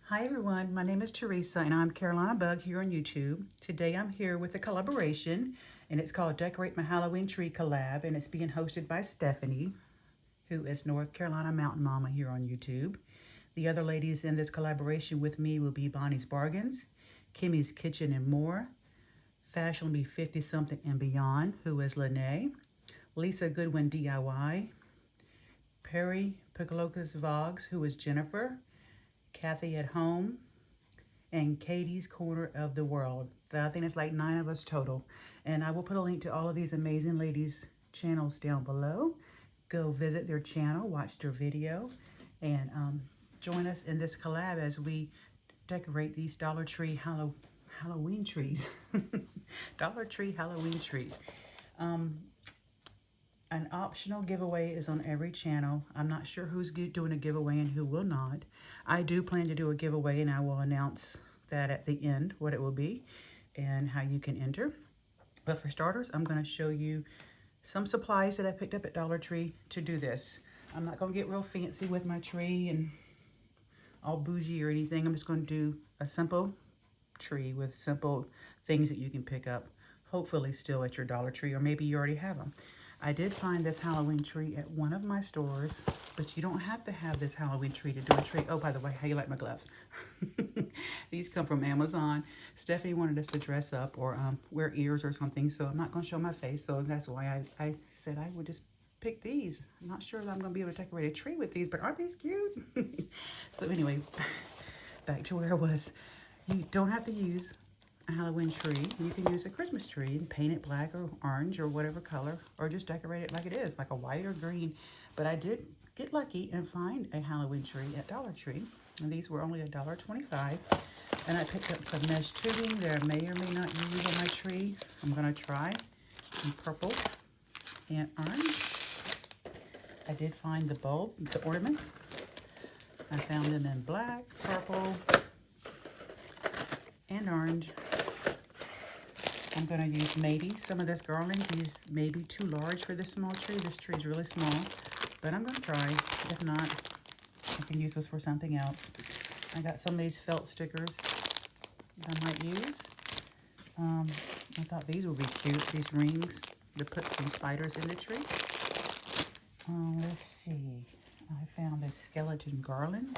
Hi everyone, my name is Teresa and I'm Carolinabugg here on YouTube. Today I'm here with a collaboration and it's called Decorate My Halloween Tree Collab and it's being hosted by Stephanie, who is North Carolina Mountain Mama here on YouTube. The other ladies in this collaboration with me will be Bonnie's Bargains, Kimmie's Kitchen and More, Fashionably 50 Something and Beyond, who is Linnae, Lisa Goodwin DIY, Perry Picoloca's Vlogs, who is Jennifer, Kathy at Home, and Katie's Corner of the World. So I think it's like 9 of us total. And I will put a link to all of these amazing ladies' channels down below. Go visit their channel, watch their video, and join us in this collab as we decorate these Dollar Tree Halloween trees. Dollar Tree Halloween trees. An optional giveaway is on every channel. I'm not sure who's doing a giveaway and who will not. I do plan to do a giveaway and I will announce that at the end, what it will be and how you can enter. But for starters, I'm going to show you some supplies that I picked up at Dollar Tree to do this. I'm not going to get real fancy with my tree and all bougie or anything. I'm just going to do a simple tree with simple things that you can pick up, hopefully still at your Dollar Tree, or maybe you already have them. I did find this Halloween tree at one of my stores, but you don't have to have this Halloween tree to do a tree. Oh, by the way, how you like my gloves? These come from Amazon. Stephanie wanted us to dress up or wear ears or something, so I'm not going to show my face, so that's why I said I would just pick these. I'm not sure that I'm going to be able to decorate a tree with these, but aren't these cute? So anyway, back to where I was. You don't have to use a Halloween tree. You can use a Christmas tree and paint it black or orange or whatever color, or just decorate it like it is, like a white or green. But I did get lucky and find a Halloween tree at Dollar Tree, and these were only $1.25. And I picked up some mesh tubing that I may or may not use on my tree. I'm gonna try in purple and orange. I did find the bulb, the ornaments. I found them in black, purple, and orange. I'm going to use maybe some of this garland. These may be too large for this small tree. This tree is really small, but I'm going to try. If not, I can use this for something else. I got some of these felt stickers that I might use. I thought these would be cute, these rings, to put some spiders in the tree. Let's see. I found this skeleton garland.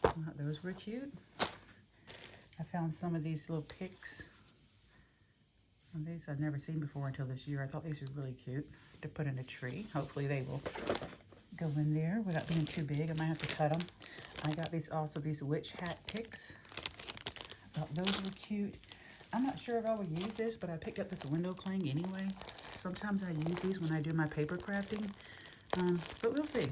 I thought those were cute. I found some of these little picks. And these I've never seen before until this year. I thought these were really cute to put in a tree. Hopefully they will go in there without being too big. I might have to cut them. I got these witch hat picks. Thought those were cute. I'm not sure if I would use this, but I picked up this window cling anyway. Sometimes I use these when I do my paper crafting, but we'll see.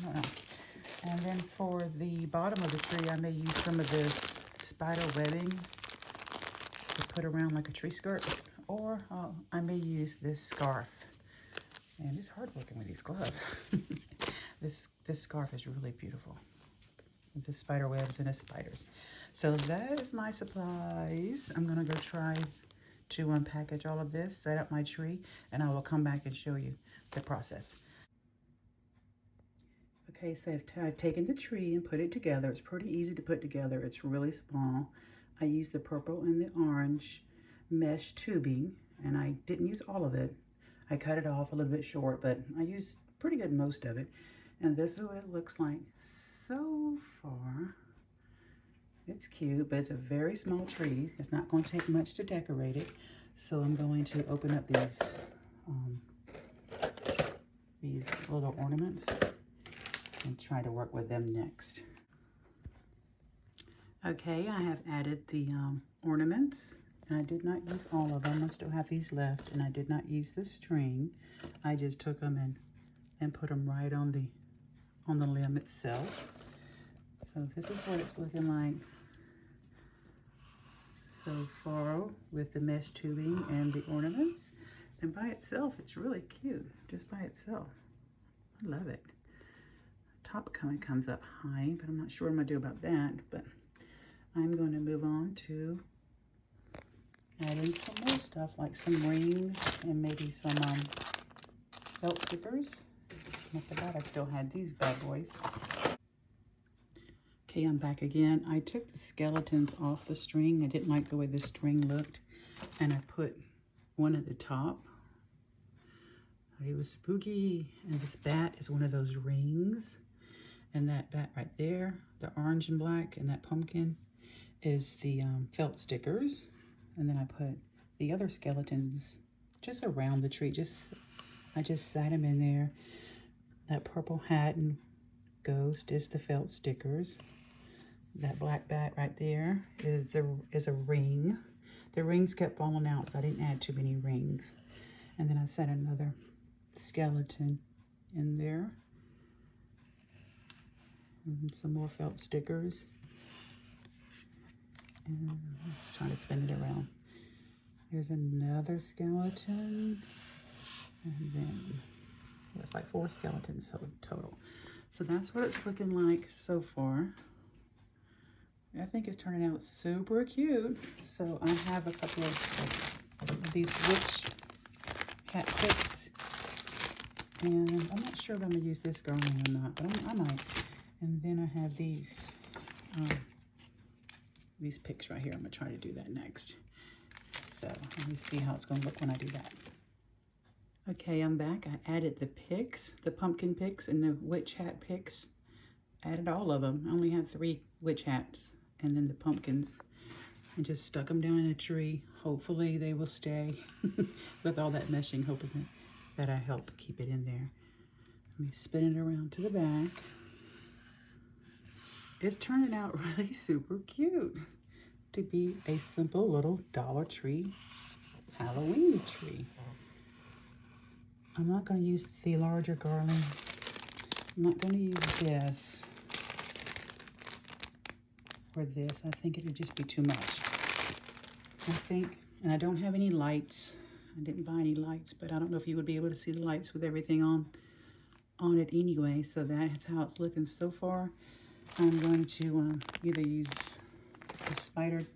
I don't know. And then for the bottom of the tree, I may use some of this spider webbing to put around like a tree skirt, or I may use this scarf. And it's hard working with these gloves. This scarf is really beautiful. The spider webs and the spiders. So that is my supplies. I'm gonna go try to unpackage all of this, set up my tree, and I will come back and show you the process. Okay, so I've taken the tree and put it together. It's pretty easy to put together. It's really small. I used the purple and the orange mesh tubing, and I didn't use all of it. I cut it off a little bit short, but I used pretty good most of it. And this is what it looks like so far. It's cute, but it's a very small tree. It's not going to take much to decorate it. So I'm going to open up these little ornaments and try to work with them next. Okay, I have added the ornaments, and I did not use all of them. I still have these left, and I did not use the string. I just took them and put them right on the limb itself. So this is what it's looking like so far with the mesh tubing and the ornaments. And by itself, it's really cute, just by itself. I love it. The top comes up high, but I'm not sure what I'm gonna do about that. But I'm going to move on to adding some more stuff, like some rings and maybe some felt stickers. I forgot I still had these bad boys. Okay, I'm back again. I took the skeletons off the string. I didn't like the way the string looked, and I put one at the top. It was spooky, and this bat is one of those rings, and that bat right there, the orange and black, and that pumpkin is the felt stickers. And then I put the other skeletons just around the tree. I just sat them in there. That purple hat and ghost is the felt stickers. That black bat right there is a ring. The rings kept falling out, so I didn't add too many rings. And then I set another skeleton in there. And some more felt stickers. And let's try to spin it around. There's another skeleton. And then it's like 4 skeletons total. So that's what it's looking like so far. I think it's turning out super cute. So I have a couple of these witch hat picks. And I'm not sure if I'm going to use this garland or not, but I might. And then I have these picks right here. I'm going to try to do that next. So let me see how it's going to look when I do that. Okay, I'm back. I added the picks, the pumpkin picks and the witch hat picks. Added all of them. I only had 3 witch hats. And then the pumpkins, and just stuck them down in a tree. Hopefully they will stay with all that meshing, hoping that I help keep it in there. Let me spin it around to the back. It's turning out really super cute to be a simple little Dollar Tree Halloween tree. I'm not going to use the larger garland. I'm not going to use this. For this, I think it would just be too much. I think, and I don't have any lights. I didn't buy any lights, but I don't know if you would be able to see the lights with everything on it anyway. So that's how it's looking so far. I'm going to either use the spider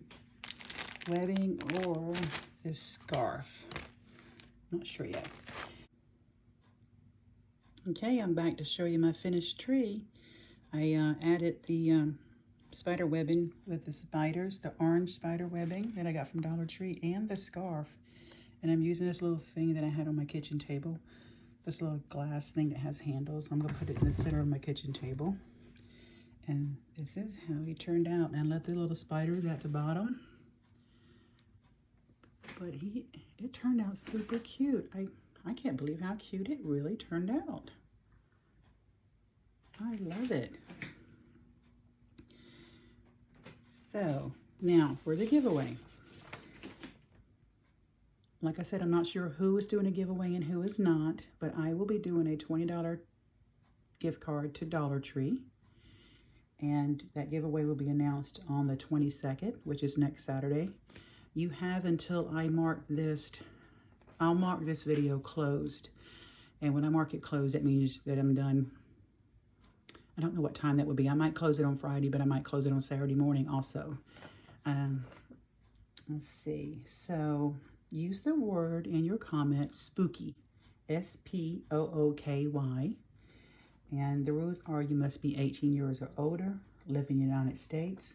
webbing or this scarf. Not sure yet. Okay, I'm back to show you my finished tree. I added the spider webbing with the spiders, the orange spider webbing that I got from Dollar Tree, and the scarf. And I'm using this little thing that I had on my kitchen table, this little glass thing that has handles. I'm going to put it in the center of my kitchen table. And this is how he turned out. And I left the little spiders at the bottom. But it turned out super cute. I can't believe how cute it really turned out. I love it. So now for the giveaway. Like I said, I'm not sure who is doing a giveaway and who is not, but I will be doing a $20 gift card to Dollar Tree. And that giveaway will be announced on the 22nd, which is next Saturday. You have until I'll mark this video closed. And when I mark it closed, that means that I'm done. I don't know what time that would be. I might close it on Friday, but I might close it on Saturday morning also. Let's see. So use the word in your comment, spooky, S-P-O-O-K-Y. And the rules are you must be 18 years or older, live in the United States.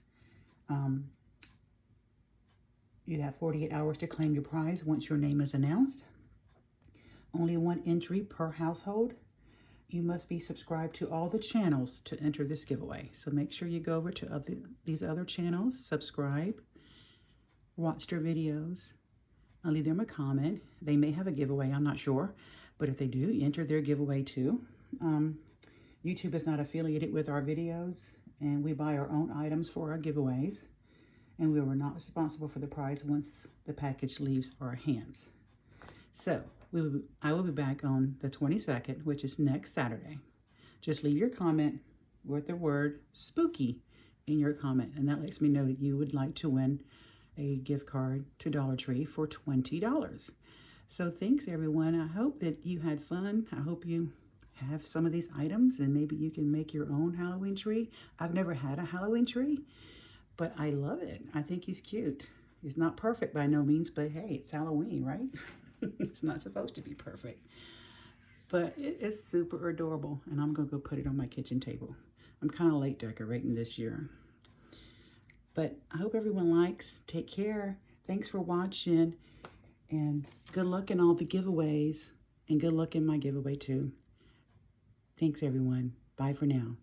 You have 48 hours to claim your prize once your name is announced. Only 1 entry per household. You must be subscribed to all the channels to enter this giveaway. So make sure you go over to these other channels, subscribe, watch their videos, and leave them a comment. They may have a giveaway, I'm not sure. But if they do, enter their giveaway too. YouTube is not affiliated with our videos, and we buy our own items for our giveaways. And we were not responsible for the prize once the package leaves our hands. So I will be back on the 22nd, which is next Saturday. Just leave your comment with the word spooky in your comment, and that lets me know that you would like to win a gift card to Dollar Tree for $20. So thanks everyone. I hope that you had fun. I hope you have some of these items and maybe you can make your own Halloween tree. I've never had a Halloween tree, but I love it. I think he's cute. He's not perfect by no means, but hey, it's Halloween, right? It's not supposed to be perfect, but it is super adorable, and I'm gonna go put it on my kitchen table. I'm kind of late decorating this year. But I hope everyone likes. Take care. Thanks for watching. And good luck in all the giveaways. And good luck in my giveaway too. Thanks everyone. Bye for now.